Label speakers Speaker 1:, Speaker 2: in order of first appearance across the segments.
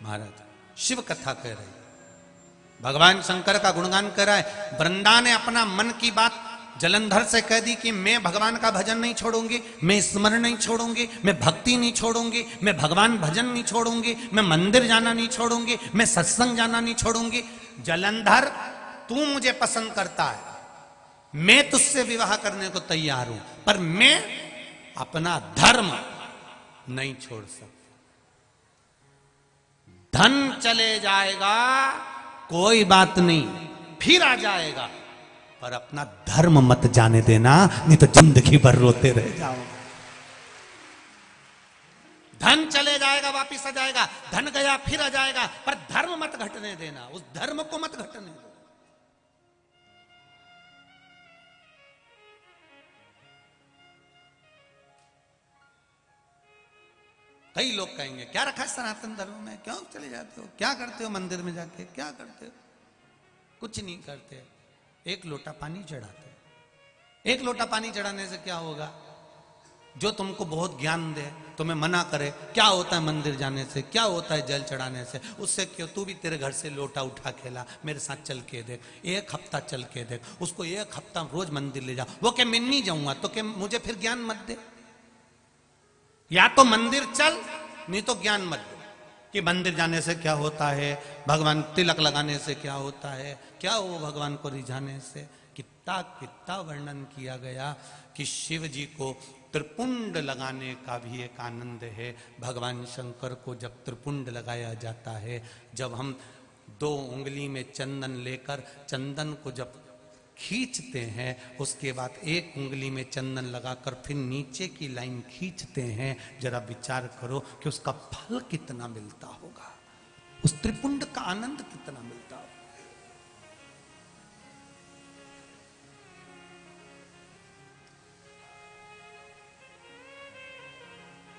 Speaker 1: महाराज शिव कथा कह रहे, भगवान शंकर का गुणगान कर रहा है। वृंदा ने अपना मन की बात जलंधर से कह दी कि मैं भगवान का भजन नहीं छोड़ूंगी, मैं स्मरण नहीं छोड़ूंगी, मैं भक्ति नहीं छोड़ूंगी, मैं भगवान भजन नहीं छोड़ूंगी, मैं मंदिर जाना नहीं छोड़ूंगी, मैं सत्संग जाना नहीं छोड़ूंगी। जलंधर तू मुझे पसंद करता है, मैं तुझसे विवाह करने को तैयार हूं, पर मैं अपना धर्म नहीं छोड़ सकता। धन चले जाएगा कोई बात नहीं, फिर आ जाएगा, पर अपना धर्म मत जाने देना, नहीं तो जिंदगी भर रोते रह जाओगे। धन चले जाएगा वापिस आ जाएगा, धन गया फिर आ जाएगा, पर धर्म मत घटने देना, उस धर्म को मत घटने दो। कई लोग कहेंगे क्या रखा है सनातन धर्म में, क्यों चले जाते हो, क्या करते हो मंदिर में जाके, क्या करते हो? कुछ नहीं करते, एक लोटा पानी चढ़ाते। एक लोटा पानी चढ़ाने से क्या होगा? जो तुमको बहुत ज्ञान दे, तुम्हें मना करे क्या होता है मंदिर जाने से, क्या होता है जल चढ़ाने से, उससे क्यों तू भी तेरे घर से लोटा उठा खेला, मेरे साथ चल के देख, एक हफ्ता चल के देख, उसको एक हफ्ता रोज मंदिर ले जा। वो क्या मैं नहीं जाऊंगा तो क्या मुझे फिर ज्ञान मत दे? या तो मंदिर चल, नहीं तो ज्ञान मत दो कि मंदिर जाने से क्या होता है, भगवान तिलक लगाने से क्या होता है, क्या हो भगवान को रिझाने से। कितना कितना वर्णन किया गया कि शिव जी को त्रिपुंड लगाने का भी एक आनंद है। भगवान शंकर को जब त्रिपुंड लगाया जाता है, जब हम 2 उंगली में चंदन लेकर चंदन को जब खींचते हैं, उसके बाद 1 उंगली में चंदन लगाकर फिर नीचे की लाइन खींचते हैं, जरा विचार करो कि उसका फल कितना मिलता होगा, उस त्रिपुंड का आनंद कितना मिलता होगा।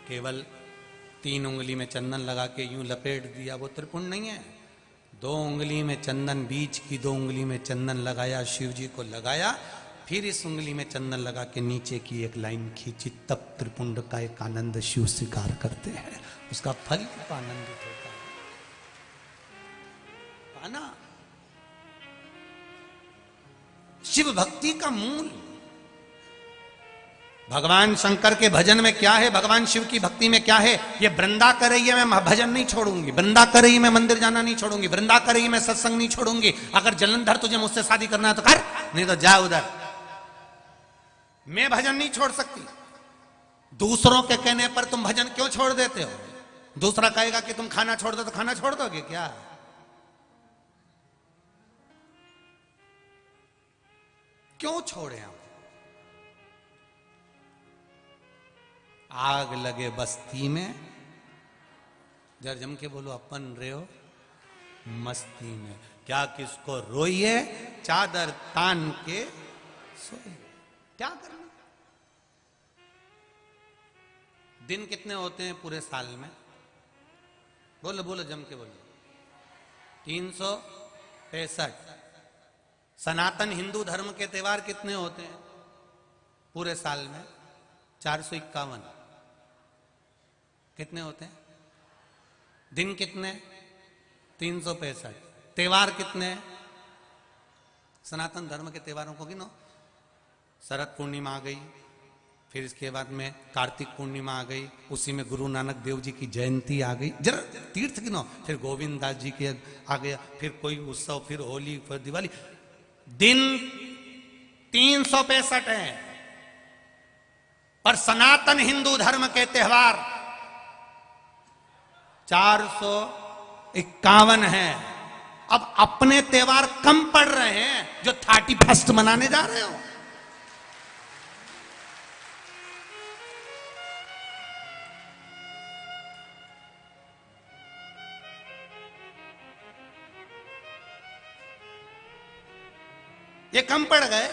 Speaker 1: केवल 3 उंगली में चंदन लगा के यूं लपेट दिया, वो त्रिपुंड नहीं है। 2 उंगली में चंदन, बीच की 2 उंगली में चंदन लगाया, शिव जी को लगाया, फिर इस उंगली में चंदन लगा के नीचे की एक लाइन खींची, तब त्रिपुंड का एक आनंद शिव स्वीकार करते हैं, उसका फल आनंदित होता है। पाना शिव भक्ति का मूल। भगवान शंकर के भजन में क्या है, भगवान शिव की भक्ति में क्या है? ये वृंदा कर रही है मैं भजन नहीं छोड़ूंगी, वृंदा कर रही है मैं मंदिर जाना नहीं छोड़ूंगी, वृंदा कर रही है मैं सत्संग नहीं छोड़ूंगी। अगर जलंधर तुझे मुझसे शादी करना है तो कर, नहीं तो जा उधर। मैं भजन नहीं छोड़ सकती। दूसरों के कहने पर तुम भजन क्यों छोड़ देते हो? दूसरा कहेगा कि तुम खाना छोड़ दो तो खाना छोड़ दोगे क्या? क्यों छोड़े हम? आग लगे बस्ती में, जरा जम के बोलो, अपन रहे हो मस्ती में, क्या किसको रोइए चादर तान के सोए। क्या करना? दिन कितने होते हैं पूरे साल में? बोलो बोलो जम के बोलो। 365। सनातन हिंदू धर्म के त्योहार कितने होते हैं पूरे साल में? 451। कितने होते हैं? दिन कितने? 365। त्योहार कितने? सनातन धर्म के त्योहारों को गिनो। शरद पूर्णिमा आ गई, फिर इसके बाद में कार्तिक पूर्णिमा आ गई, उसी में गुरु नानक देव जी की जयंती आ गई, जरा तीर्थ गिनो, फिर गोविंद दास जी के आ गया, फिर कोई उत्सव, फिर होली, फिर दिवाली। दिन 365 है, पर सनातन हिंदू धर्म के त्योहार 451 है। अब अपने त्योहार कम पड़ रहे हैं जो 31 मनाने जा रहे हो। ये कम पड़ गए।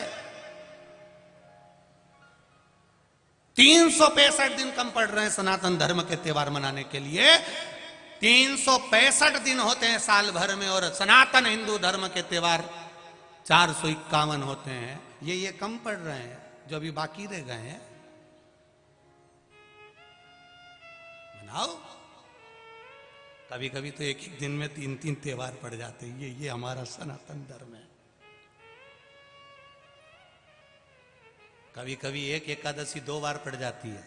Speaker 1: 365 दिन कम पड़ रहे हैं सनातन धर्म के त्योहार मनाने के लिए। 365 दिन होते हैं साल भर में, और सनातन हिंदू धर्म के त्योहार 451 होते हैं। ये कम पड़ रहे हैं जो अभी बाकी रह गए हैं। मनाओ, कभी कभी तो एक एक दिन में 3-3 त्योहार पड़ जाते हैं। ये हमारा सनातन धर्म है। कभी कभी एक एकादशी 2 बार पड़ जाती है।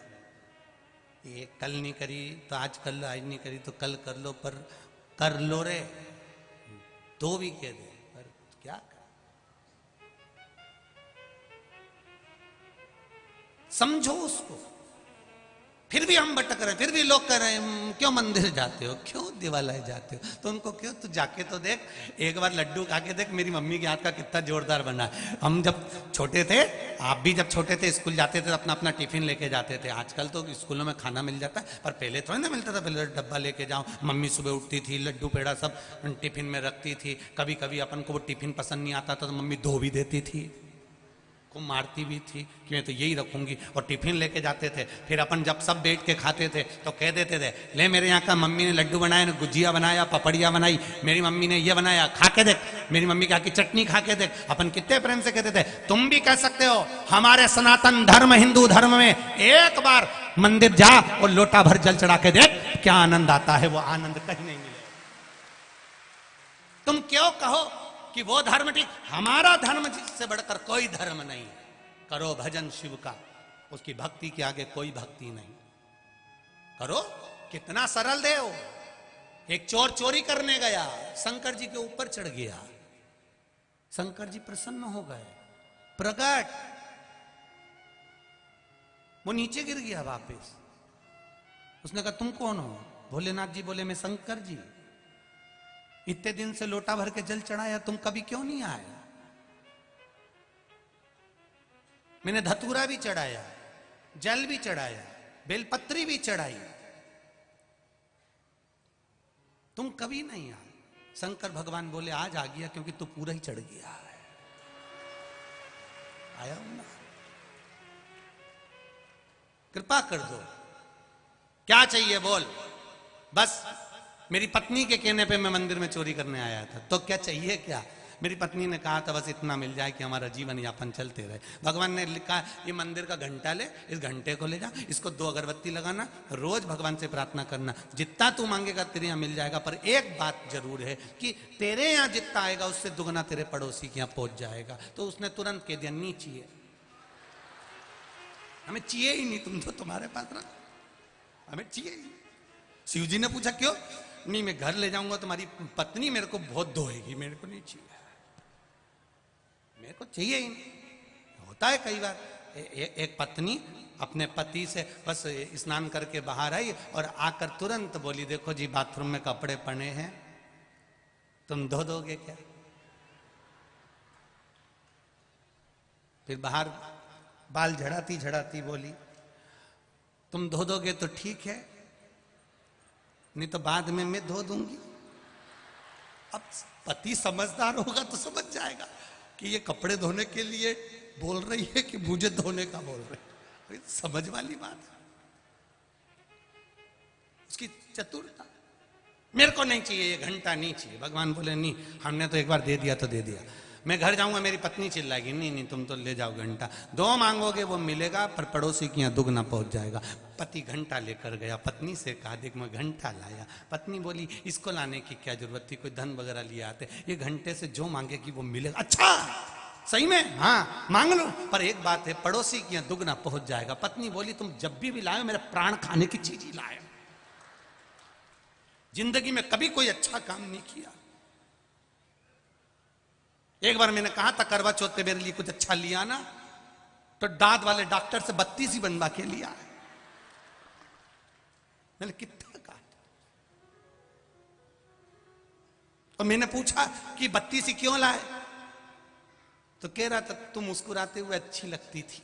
Speaker 1: ये कल नहीं करी तो आज कर लो, आज नहीं करी तो कल कर लो, पर कर लो रे, 2 भी कह दे, पर क्या कर? समझो उसको। फिर भी हम भटक रहे हैं, फिर भी लोग कह रहे हैं क्यों मंदिर जाते हो, क्यों दिवालय जाते हो? तो उनको क्यों, तू जाके तो देख, एक बार लड्डू खा के देख मेरी मम्मी के हाथ का कितना जोरदार बना है। हम जब छोटे थे, आप भी जब छोटे थे स्कूल जाते थे अपना अपना टिफिन लेके जाते थे। आजकल तो स्कूलों में खाना मिल जाता है, पर पहले थोड़ा ना मिलता था। पहले डब्बा लेके जाओ, मम्मी सुबह उठती थी, लड्डू पेड़ा सब टिफिन में रखती थी। कभी कभी अपन को वो टिफिन पसंद नहीं आता था तो मम्मी धो भी देती थी, को मारती भी थी कि मैं तो यही रखूंगी, और टिफिन लेके जाते थे। फिर अपन जब सब बैठ के खाते थे तो कह देते थे, ले मेरे यहाँ का मम्मी ने लड्डू बनाया, ने गुजिया बनाया, पपड़िया बनाई, मेरी मम्मी ने ये बनाया, खा के देख, मेरी मम्मी के यहाँ की चटनी खा के देख। अपन कितने प्रेम से कहते थे। तुम भी कह सकते हो, हमारे सनातन धर्म हिंदू धर्म में एक बार मंदिर जा और लोटा भर जल चढ़ा के देख, क्या आनंद आता है। वो आनंद कहीं नहीं मिलेगा। तुम क्यों कहो कि वो धर्म ठीक, हमारा धर्म जिससे बढ़कर कोई धर्म नहीं। करो भजन शिव का, उसकी भक्ति के आगे कोई भक्ति नहीं। करो, कितना सरल देव। एक चोर चोरी करने गया, शंकर जी के ऊपर चढ़ गया, शंकर जी प्रसन्न हो गए, प्रकट, वो नीचे गिर गया वापस। उसने कहा तुम कौन हो? भोलेनाथ जी बोले मैं शंकर जी, इतने दिन से लोटा भर के जल चढ़ाया, तुम कभी क्यों नहीं आए? मैंने धतूरा भी चढ़ाया, जल भी चढ़ाया, बेलपत्री भी चढ़ाई, तुम कभी नहीं आए। शंकर भगवान बोले आज आ गया, क्योंकि तू पूरा ही चढ़ गया है। आया हूं ना, कृपा कर दो। क्या चाहिए बोल। बस मेरी पत्नी के कहने पे मैं मंदिर में चोरी करने आया था, तो क्या चाहिए क्या? मेरी पत्नी ने कहा था बस इतना मिल जाए कि हमारा जीवन यापन चलते रहे। भगवान ने लिखा, ये मंदिर का घंटा ले, इस घंटे को ले जा, इसको 2 अगरबत्ती लगाना, रोज भगवान से प्रार्थना करना, जितना तू मांगेगा तेरे यहाँ मिल जाएगा। पर एक बात जरूर है कि तेरे यहाँ जितना आएगा उससे दुगना तेरे पड़ोसी के यहाँ पहुंच जाएगा। तो उसने तुरंत कह दिया नहीं चाहिए, हमें चाहिए ही नहीं, तुम तो तुम्हारे पास रखो, हमें चाहिए ही। शिव जी ने पूछा क्यों? नहीं, मैं घर ले जाऊंगा तुम्हारी पत्नी मेरे को बहुत धोएगी, मेरे को नहीं चाहिए, मेरे को चाहिए ही नहीं। होता है कई बार, एक पत्नी अपने पति से बस स्नान करके बाहर आई और आकर तुरंत बोली, देखो जी बाथरूम में कपड़े पड़े हैं, तुम धो दोगे क्या? फिर बाहर बाल झड़ाती झड़ाती बोली, तुम धो दोगे तो ठीक है, नहीं तो बाद में मैं धो दूंगी। अब पति समझदार होगा तो समझ जाएगा कि ये कपड़े धोने के लिए बोल रही है कि मुझे धोने का बोल रही है। समझ वाली बात है, उसकी चतुरता। मेरे को नहीं चाहिए, ये घंटा नहीं चाहिए। भगवान बोले नहीं, हमने तो एक बार दे दिया तो दे दिया, मैं घर जाऊंगा मेरी पत्नी चिल्लाएगी, नहीं नहीं तुम तो ले जाओ घंटा, 2 मांगोगे वो मिलेगा, पर पड़ोसी के यहाँ दुगना पहुंच जाएगा। पति घंटा लेकर गया, पत्नी से कहा देख मैं घंटा लाया। पत्नी बोली इसको लाने की क्या जरूरत थी, कोई धन वगैरह लिए आते, ये घंटे से जो मांगेगी वो मिलेगा। अच्छा सही में? हाँ मांग लो, पर एक बात है, पड़ोसी के यहाँ दुगना पहुंच जाएगा। पत्नी बोली तुम जब भी लाए मेरे प्राण खाने की चीज ही लाए, जिंदगी में कभी कोई अच्छा काम नहीं किया। एक बार मैंने कहा था करवा चौथ पे मेरे लिए कुछ अच्छा लिया ना, तो दांत वाले डॉक्टर से 32 ही बनवा के लिया है। मैंने कितना कहा, और मैंने पूछा कि 32 ही क्यों लाए, तो कह रहा था तुम मुस्कुराते हुए अच्छी लगती थी,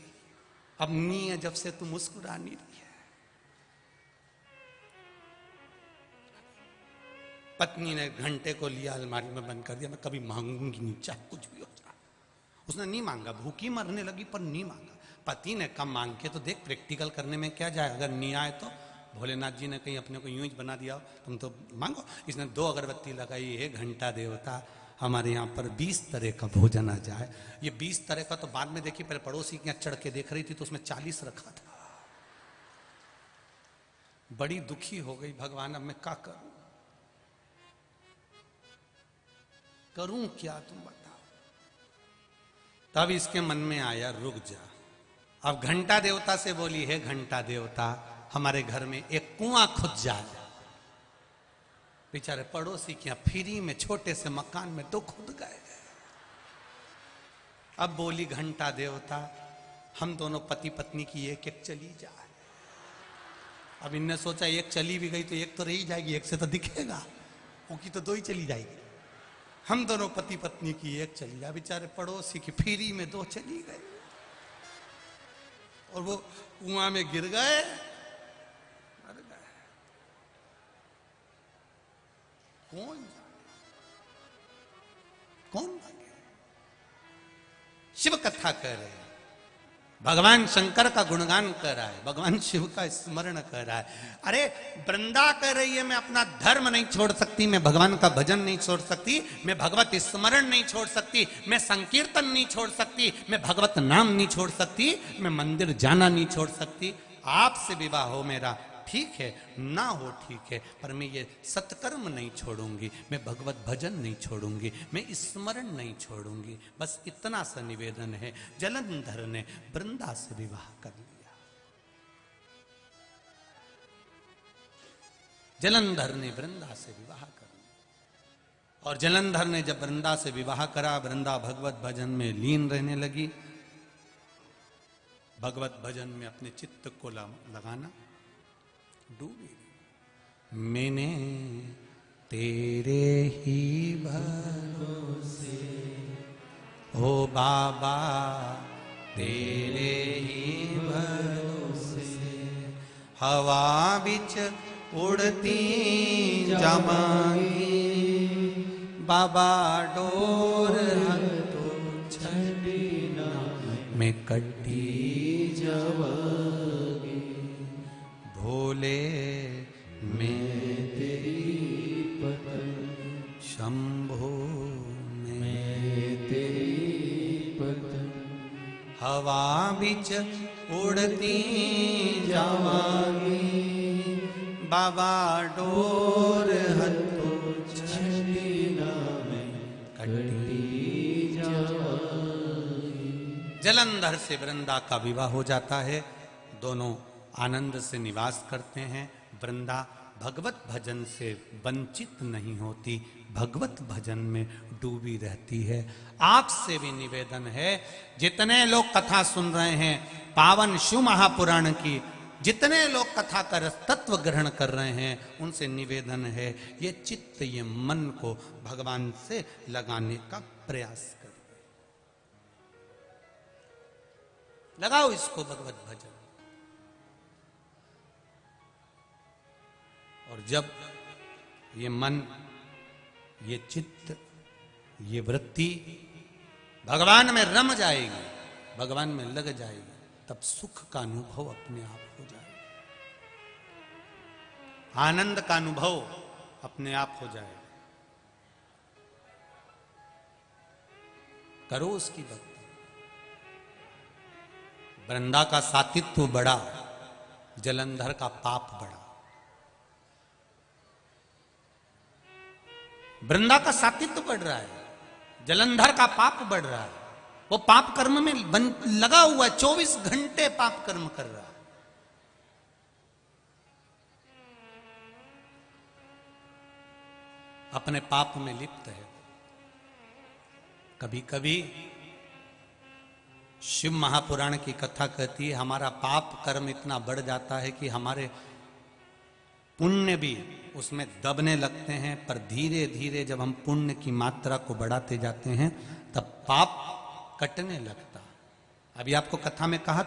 Speaker 1: अब नहीं है जब से तुम मुस्कुरा नहीं रही है। पत्नी ने घंटे को लिया, अलमारी में बंद कर दिया, मैं कभी मांगूंगी नहीं चाहे कुछ भी हो जाए। उसने नहीं मांगा, भूखी मरने लगी पर नहीं मांगा। पति ने कम मांग के तो देख प्रैक्टिकल करने में क्या जाए, अगर नहीं आए तो भोलेनाथ जी ने कहीं अपने को यूं ही बना दिया, तुम तो मांगो। इसने 2 अगरबत्ती लगाई, हे घंटा देवता हमारे यहाँ पर 20 तरह का भोजन आ जाए। ये 20 तरह का तो बाद में देखी, पहले पड़ोसी के यहाँ चढ़ के देख रही थी तो उसमें 40 रखा था। बड़ी दुखी हो गई, भगवान अब मैं क्या करूं। करूं क्या, तुम बताओ। तब इसके मन में आया रुक जा। अब घंटा देवता से बोली, है घंटा देवता, हमारे घर में एक कुआं खुद जाए। बेचारे पड़ोसी क्या फ्री में छोटे से मकान में तो खुद गए। अब बोली घंटा देवता, हम दोनों पति पत्नी की एक एक चली जाए। अब इनने सोचा एक चली भी गई तो एक तो रही जाएगी, एक से तो दिखेगा, उनकी तो दो ही चली जाएगी। हम दोनों पति पत्नी की एक चली जाए। बेचारे पड़ोसी की फ्री में दो चली गई और वो कुआं में गिर गए, मर गए। कौन भागे? शिव कथा कर रहे हैं, भगवान शंकर का गुणगान कर रहा है, भगवान शिव का स्मरण कर रहा है। अरे वृंदा कह रही है मैं अपना धर्म नहीं छोड़ सकती, मैं भगवान का भजन नहीं छोड़ सकती, मैं भगवत स्मरण नहीं छोड़ सकती, मैं संकीर्तन नहीं छोड़ सकती, मैं भगवत नाम नहीं छोड़ सकती, मैं मंदिर जाना नहीं छोड़ सकती। आपसे विवाह हो मेरा, ठीक है, ना हो ठीक है, पर मैं ये सत्कर्म नहीं छोड़ूंगी, मैं भगवत भजन नहीं छोड़ूंगी, मैं स्मरण नहीं छोड़ूंगी। बस इतना सा निवेदन है। जलंधर ने वृंदा से विवाह कर लिया। जलंधर ने वृंदा से विवाह कर लिया और जलंधर ने जब वृंदा से विवाह करा, वृंदा भगवत भजन में लीन रहने लगी। भगवत भजन में अपने चित्त को लगाना डूबी। मैंने तेरे ही भरोसे ओ बाबा, तेरे ही भरोसे हवा बिच उड़ती जावांगी, बाबा डोर तो छड़ी ना मैं कटी जावांगी। भोले मैं तेरी पत्नी, शंभो मैं तेरी पत्नी, हवा बिच उड़ती जावांगी, बाबा डोर हथो छड़ी ना मैं कटी जावांगी। जलंधर से वृंदा का विवाह हो जाता है। दोनों आनंद से निवास करते हैं। वृंदा भगवत भजन से वंचित नहीं होती, भगवत भजन में डूबी रहती है। आपसे भी निवेदन है, जितने लोग कथा सुन रहे हैं पावन शिव महापुराण की, जितने लोग कथा का तत्व ग्रहण कर रहे हैं, उनसे निवेदन है ये चित्त, ये मन को भगवान से लगाने का प्रयास करिए। लगाओ इसको भगवत भजन। और जब ये मन, ये चित्त, ये वृत्ति भगवान में रम जाएगी, भगवान में लग जाएगी, तब सुख का अनुभव अपने आप हो जाएगा, आनंद का अनुभव अपने आप हो जाएगा। करो उसकी भक्ति। वृंदा का सातित्व बढ़ा, जलंधर का पाप बढ़ा। वृंदा का सातित्व बढ़ रहा है, जलंधर का पाप बढ़ रहा है। वो पाप कर्म में लगा हुआ है, 24 घंटे पाप कर्म कर रहा है। अपने पाप में लिप्त है। कभी कभी शिव महापुराण की कथा कहती है, हमारा पाप कर्म इतना बढ़ जाता है कि हमारे पुण्य भी उसमें दबने लगते हैं। पर धीरे धीरे जब हम पुण्य की मात्रा को बढ़ाते जाते हैं, तब पाप कटने लगता। अभी आपको कथा में कहा